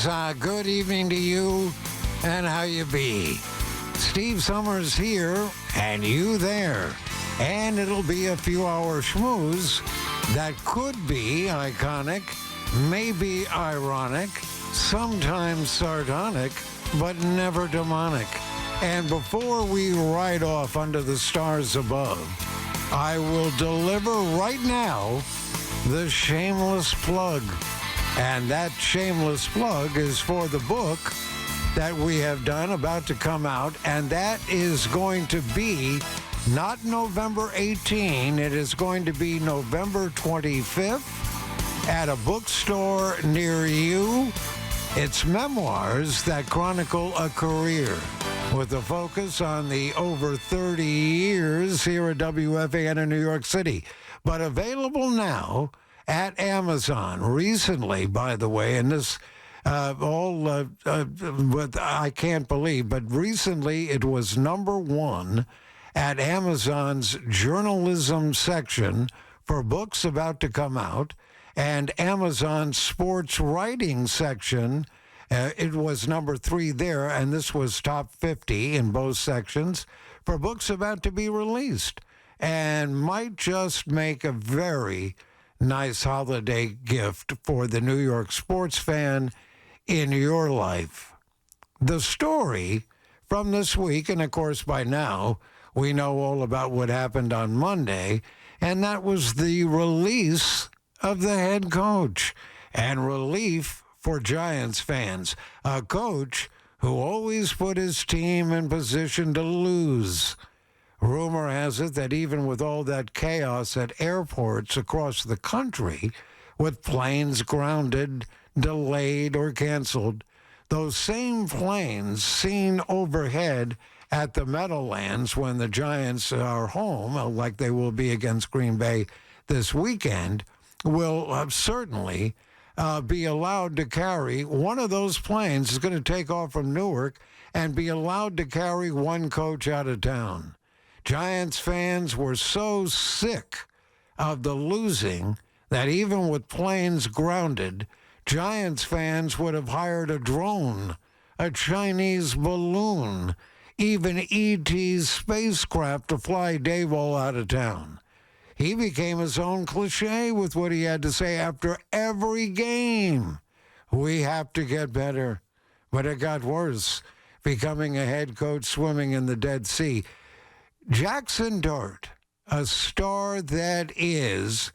Good evening to you, and how you be? Steve Somers here, and you there. And it'll be a few-hour schmooze that could be iconic, maybe ironic, sometimes sardonic, but never demonic. And before we ride off under the stars above, I will deliver right now the shameless plug. And that shameless plug is for the book that we have done, about to come out, and that is going to be not November 18, it is going to be November 25th at a bookstore near you. It's memoirs that chronicle a career with a focus on the over 30 years here at WFAN in New York City, but available now at Amazon. Recently, by the way, and this what I can't believe, but recently it was number one at Amazon's journalism section for books about to come out, and Amazon's sports writing section. It was number 3 there, and this was top 50 in both sections for books about to be released, and might just make a very nice holiday gift for the New York sports fan in your life. The story from this week, and of course by now we know all about what happened on Monday, and that was the release of the head coach, and relief for Giants fans. A coach who always put his team in position to lose. Rumor has it that even with all that chaos at airports across the country, with planes grounded, delayed, or canceled, those same planes seen overhead at the Meadowlands when the Giants are home, like they will be against Green Bay this weekend, will certainly be allowed to carry one of those planes. Is going to take off from Newark and be allowed to carry one coach out of town. Giants fans were so sick of the losing that even with planes grounded, Giants fans would have hired a drone, a Chinese balloon, even E.T.'s spacecraft to fly Daboll out of town. He became his own cliche with what he had to say after every game. We have to get better. But it got worse, becoming a head coach swimming in the Dead Sea. Jaxson Dart, a star that has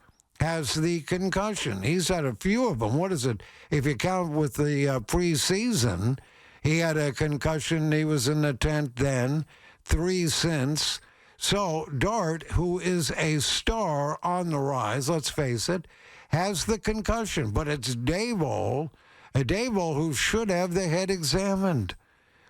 the concussion. He's had a few of them. What is it? If you count with the preseason, he had a concussion. He was in the tent then, 3 since. So Dart, who is a star on the rise, let's face it, has the concussion. But it's Daboll, a Daboll who should have the head examined.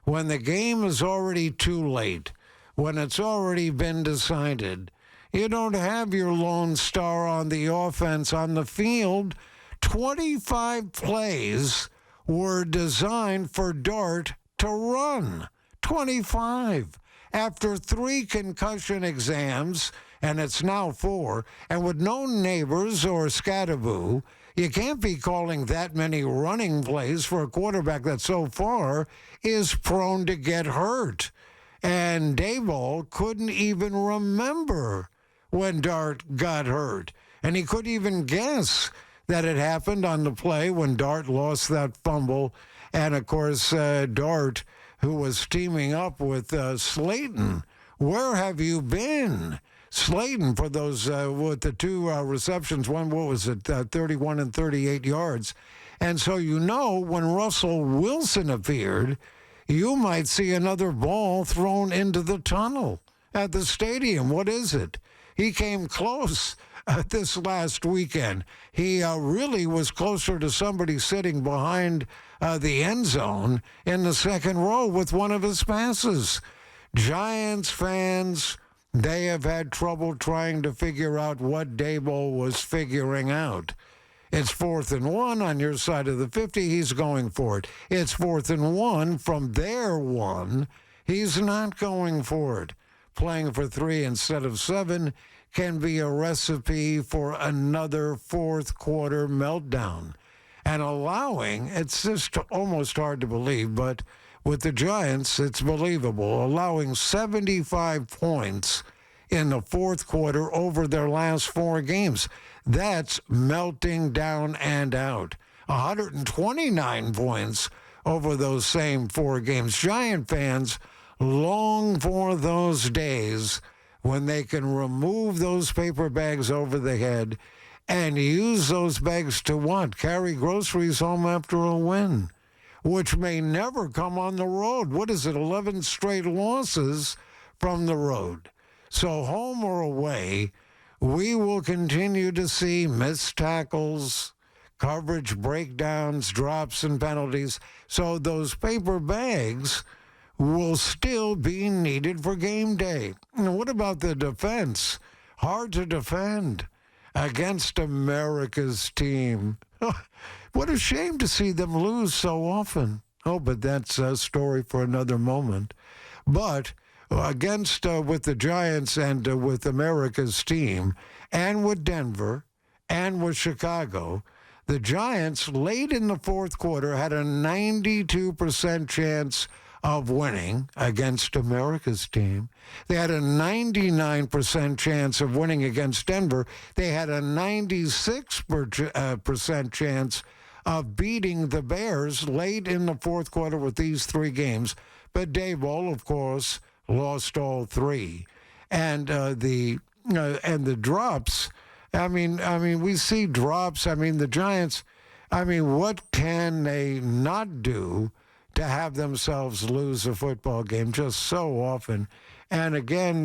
When the game is already too late, when it's already been decided, you don't have your lone star on the offense on the field. 25 plays were designed for Dart to run. 25. After 3 concussion exams, and it's now 4, and with no neighbors or scatterboo, you can't be calling that many running plays for a quarterback that so far is prone to get hurt. And Daboll couldn't even remember when Dart got hurt. And he couldn't even guess that it happened on the play when Dart lost that fumble. And, of course, Dart, who was teaming up with Slayton. Where have you been? Slayton, for those with the 2 receptions, one, 31 and 38 yards. And so when Russell Wilson appeared, you might see another ball thrown into the tunnel at the stadium. What is it? He came close this last weekend. He really was closer to somebody sitting behind the end zone in the second row with one of his passes. Giants fans, they have had trouble trying to figure out what Daboll was figuring out. It's 4th and 1 on your side of the 50. He's going for it. It's 4th and 1 from their 1. He's not going for it. Playing for 3 instead of 7 can be a recipe for another fourth quarter meltdown. and allowing, it's just almost hard to believe, but with the Giants, it's believable, allowing 75 points in the fourth quarter over their last four games. That's melting down and out. 129 points over those same four games. Giant fans long for those days when they can remove those paper bags over the head and use those bags to what? Carry groceries home after a win, which may never come on the road. What is it, 11 straight losses from the road? So home or away, we will continue to see missed tackles, coverage breakdowns, drops, and penalties. So those paper bags will still be needed for game day. And what about the defense? Hard to defend against America's team. What a shame to see them lose so often. Oh, but that's a story for another moment. But against, with the Giants and with America's team, and with Denver, and with Chicago, the Giants, late in the fourth quarter, had a 92% chance of winning against America's team. They had a 99% chance of winning against Denver. They had a 96% chance of beating the Bears late in the fourth quarter with these three games. But Daboll, of course, lost all three. And the drops, I mean, we see drops. I mean, the Giants, what can they not do to have themselves lose a football game just so often? And again,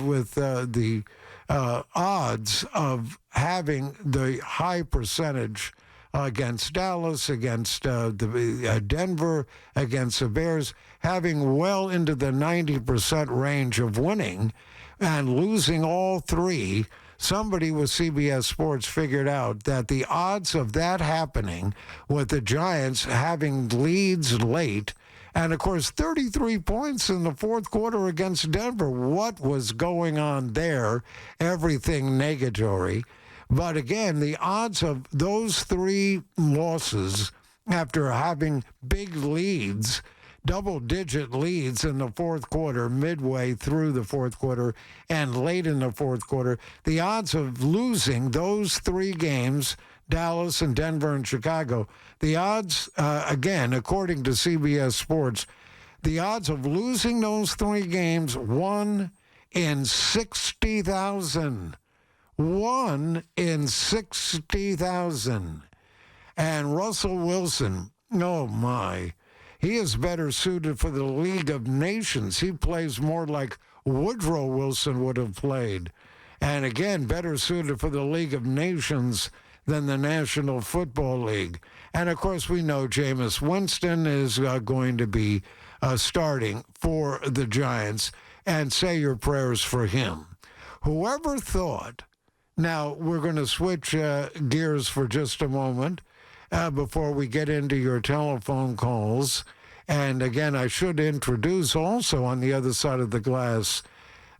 with the odds of having the high percentage against Dallas, against Denver, against the Bears, having well into the 90% range of winning and losing all three, somebody with CBS Sports figured out that the odds of that happening with the Giants having leads late, and of course 33 points in the fourth quarter against Denver. What was going on there? Everything negatory. But again, the odds of those three losses after having big leads, double-digit leads in the fourth quarter, midway through the fourth quarter and late in the fourth quarter, the odds of losing those three games, Dallas and Denver and Chicago, the odds, again, according to CBS Sports, the odds of losing those three games, 1 in 60,000. 1 in 60,000. And Russell Wilson, oh my, he is better suited for the League of Nations. He plays more like Woodrow Wilson would have played. And again, better suited for the League of Nations than the National Football League. And of course, we know Jameis Winston is going to be starting for the Giants, and say your prayers for him. Whoever thought, now we're going to switch gears for just a moment before we get into your telephone calls. And again, I should introduce also on the other side of the glass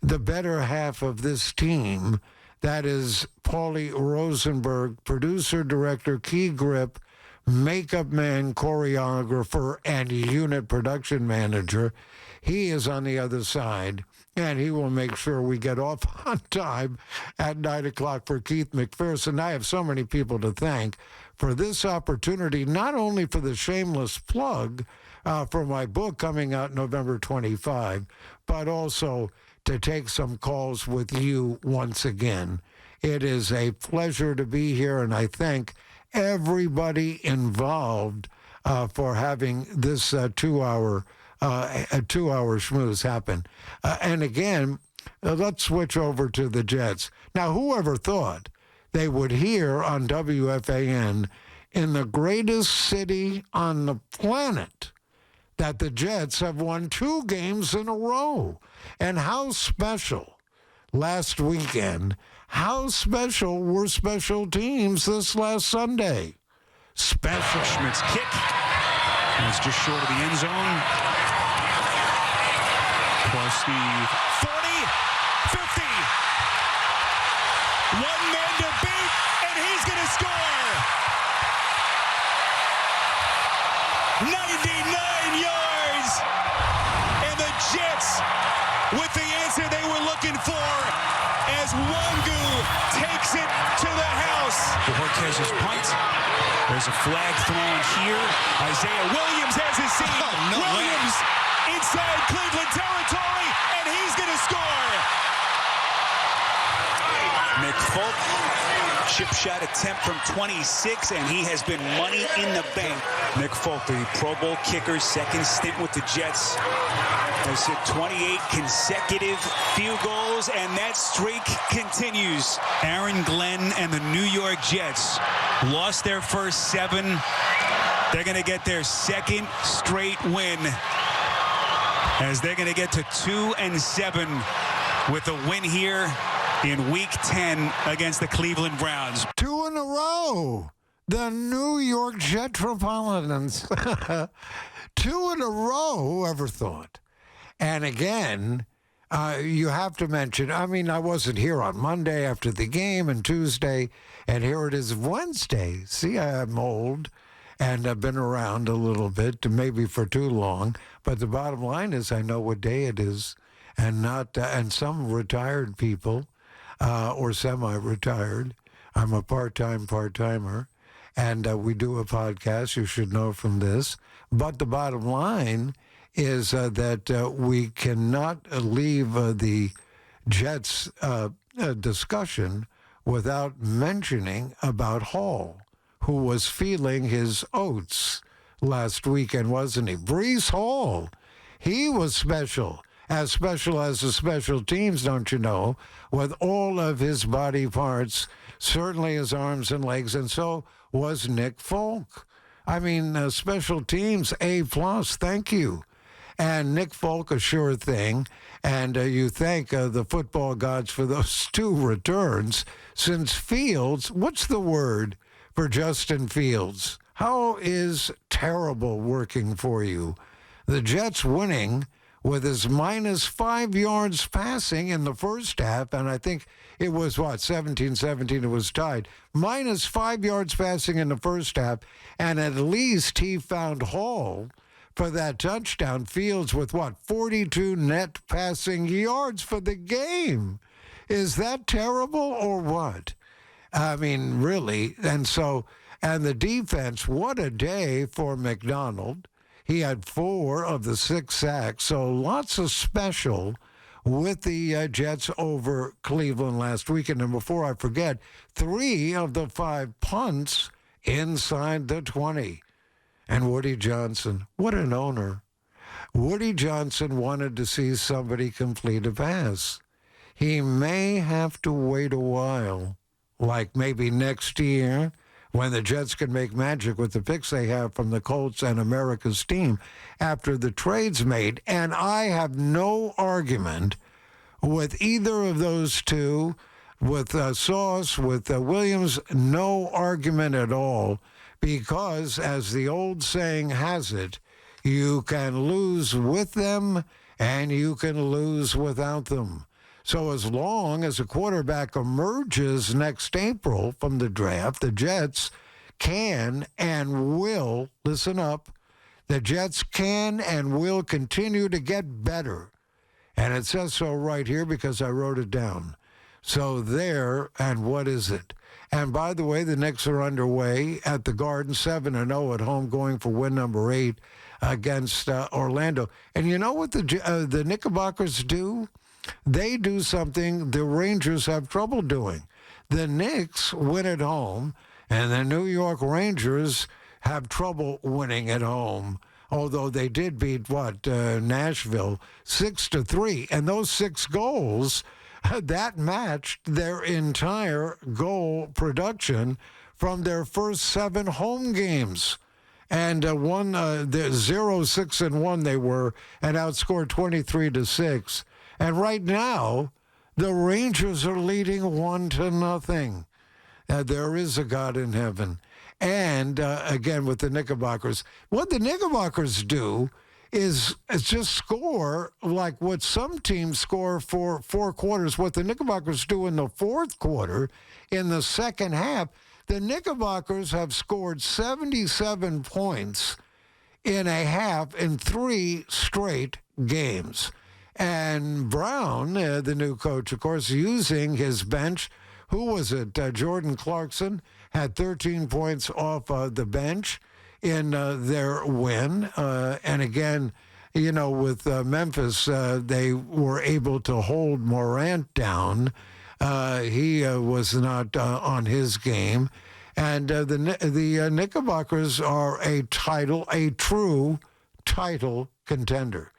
the better half of this team. That is Paulie Rosenberg, producer, director, key grip, makeup man, choreographer, and unit production manager. He is on the other side, and he will make sure we get off on time at 9 o'clock for Keith McPherson. I have so many people to thank for this opportunity, not only for the shameless plug for my book coming out November 25, but also to take some calls with you once again. It is a pleasure to be here, and I thank everybody involved for having this 2-hour schmooze happen. And again, let's switch over to the Jets. Now, whoever thought they would hear on WFAN in the greatest city on the planet that the Jets have won 2 games in a row. And how special last weekend, how special were special teams this last Sunday? Special. Schmidt's kick was just short of the end zone. Plus the 40, 50. One man to beat, and he's going to score. with the answer they were looking for as Wangu takes it to the house. Cortez's punt. There's a flag thrown here. Isaiah Williams has his seat. Oh, no Williams inside Cleveland territory, and he's going to score. Nick Folk, chip shot attempt from 26, and he has been money in the bank. Nick Folk, the Pro Bowl kicker, second stint with the Jets, has hit 28 consecutive field goals, and that streak continues. Aaron Glenn and the New York Jets lost their first 7. They're going to get their second straight win, as they're going to get to 2-7 with a win here in Week 10 against the Cleveland Browns. 2 in a row. The New York Jetropolitans. 2 in a row. Whoever thought? And again, you have to mention, I mean, I wasn't here on Monday after the game and Tuesday, and here it is Wednesday. See, I'm old, and I've been around a little bit, maybe for too long. But the bottom line is I know what day it is, and not and some retired people or semi-retired. I'm a part-timer, and we do a podcast. You should know from this. But the bottom line is that we cannot leave the Jets discussion without mentioning about Hall, who was feeling his oats last weekend, wasn't he? Breece Hall, he was special as the special teams, don't you know, with all of his body parts, certainly his arms and legs, and so was Nick Folk. I mean, special teams, A+, thank you. And Nick Folk, a sure thing, and you thank the football gods for those 2 returns, since Fields, what's the word for Justin Fields? How is terrible working for you? The Jets winning with his -5 yards passing in the first half, and I think it was, 17-17, it was tied. -5 yards passing in the first half, and at least he found Hall for that touchdown. Fields with, 42 net passing yards for the game. Is that terrible or what? I mean, really. And the defense, what a day for McDonald. He had 4 of the 6 sacks, so lots of special with the Jets over Cleveland last weekend. And before I forget, 3 of the 5 punts inside the 20. And Woody Johnson, what an owner. Woody Johnson wanted to see somebody complete a pass. He may have to wait a while, like maybe next year, when the Jets can make magic with the picks they have from the Colts and America's team after the trade's made. And I have no argument with either of those 2, with Sauce, with Williams, no argument at all, because as the old saying has it, you can lose with them and you can lose without them. So as long as a quarterback emerges next April from the draft, the Jets can and will, listen up, the Jets can and will continue to get better. And it says so right here because I wrote it down. So there, and what is it? And by the way, the Knicks are underway at the Garden, 7-0 at home, going for win number 8 against Orlando. And you know what the Knickerbockers do? They do something the Rangers have trouble doing. The Knicks win at home, and the New York Rangers have trouble winning at home, although they did beat, Nashville 6-3. And those 6 goals, that matched their entire goal production from their first 7 home games. And 0-6-1 they were, and outscored 23-6. And right now, the Rangers are leading 1-0. There is a God in heaven. And again, with the Knickerbockers, what the Knickerbockers do is just score like what some teams score for 4 quarters. What the Knickerbockers do in the 4th quarter, in the second half, the Knickerbockers have scored 77 points in a half in 3 straight games. And Brown, the new coach, of course, using his bench. Who was it? Jordan Clarkson had 13 points off the bench in their win. And again, with Memphis, they were able to hold Morant down. He was not on his game. And the Knickerbockers are a true title contender.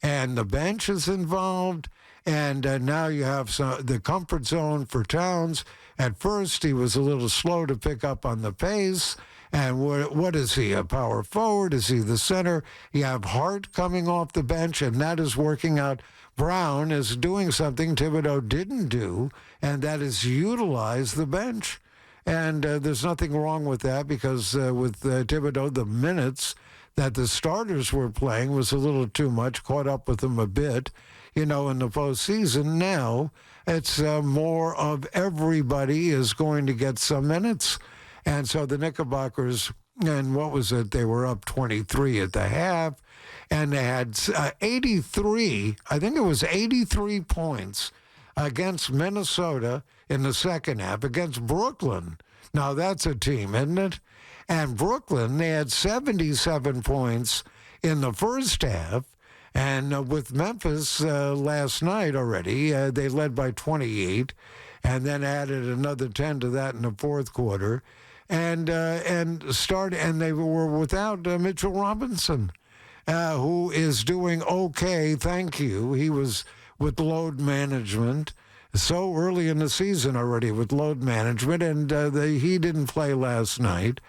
And the bench is involved. And now you have the comfort zone for Towns. At first, he was a little slow to pick up on the pace. And what is he, a power forward? Is he the center? You have Hart coming off the bench, and that is working out. Brown is doing something Thibodeau didn't do, and that is utilize the bench. And there's nothing wrong with that because with Thibodeau, the minutes that the starters were playing was a little too much, caught up with them a bit. In the postseason now, it's more of everybody is going to get some minutes. And so the Knickerbockers, and what was it? They were up 23 at the half, and they had 83, I think it was 83 points against Minnesota in the second half, against Brooklyn. Now that's a team, isn't it? And Brooklyn, they had 77 points in the first half. And with Memphis last night already, they led by 28, and then added another 10 to that in the fourth quarter, and they were without Mitchell Robinson, who is doing okay. Thank you. He was with load management so early in the season already with load management, and he didn't play last night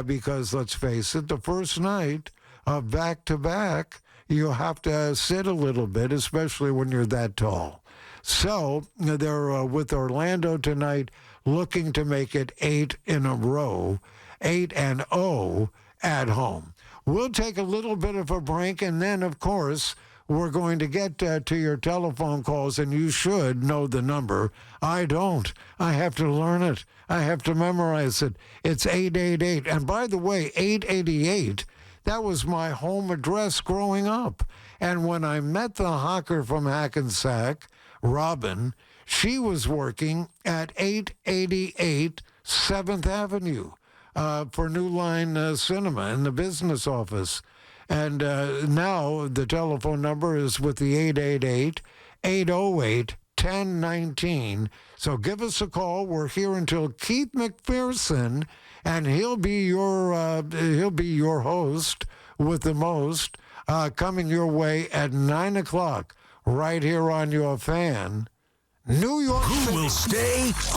because let's face it, the first night of back-to-back. You have to sit a little bit, especially when you're that tall. So they're with Orlando tonight, looking to make it 8 in a row, 8-0 at home. We'll take a little bit of a break, and then, of course, we're going to get to your telephone calls, and you should know the number. I don't. I have to learn it. I have to memorize it. It's 888. And by the way, 888, that was my home address growing up. And when I met the hawker from Hackensack, Robin, she was working at 888 7th Avenue for New Line Cinema in the business office. And now the telephone number is with the 888-808-1019. So give us a call. We're here until Keith McPherson, and he'll be your host with the most, coming your way at 9 o'clock right here on your fan, New York City. Who will stay